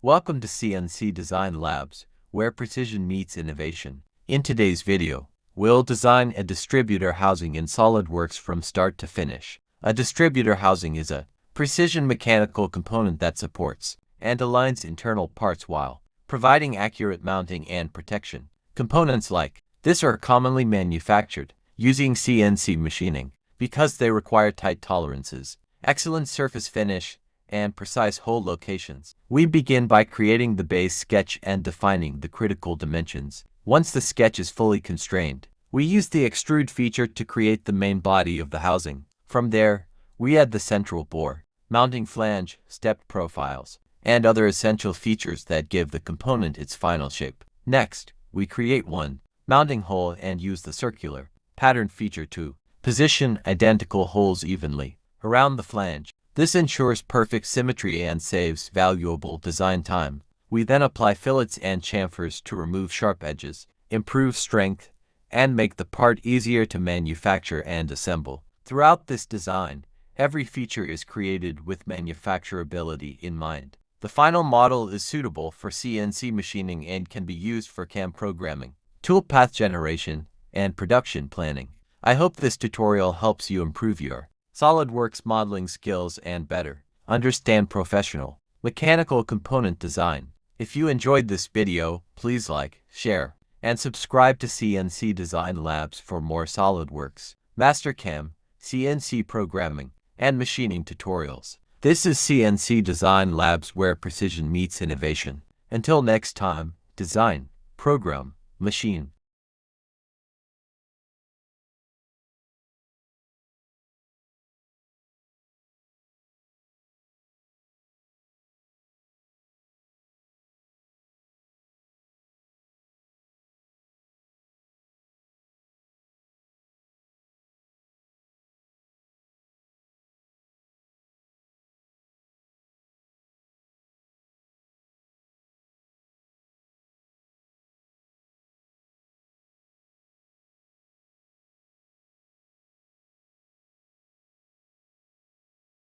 Welcome to CNC Design Labs, where precision meets innovation. In today's video, we'll design a distributor housing in SolidWorks from start to finish. A distributor housing is a precision mechanical component that supports and aligns internal parts while providing accurate mounting and protection. Components like this are commonly manufactured using CNC machining because they require tight tolerances, excellent surface finish, and precise hole locations. We begin by creating the base sketch and defining the critical dimensions. Once the sketch is fully constrained, we use the extrude feature to create the main body of the housing. From there, we add the central bore, mounting flange, step profiles, and other essential features that give the component its final shape. Next, we create one mounting hole and use the circular pattern feature to position identical holes evenly around the flange. This ensures perfect symmetry and saves valuable design time. We then apply fillets and chamfers to remove sharp edges, improve strength, and make the part easier to manufacture and assemble. Throughout this design, every feature is created with manufacturability in mind. The final model is suitable for CNC machining and can be used for CAM programming, toolpath generation, and production planning. I hope this tutorial helps you improve your SolidWorks modeling skills and better understand professional mechanical component design. If you enjoyed this video, please like, share, and subscribe to CNC Design Labs for more SolidWorks, Mastercam, CNC programming, and machining tutorials. This is CNC Design Labs, where precision meets innovation. Until next time, design, program, machine.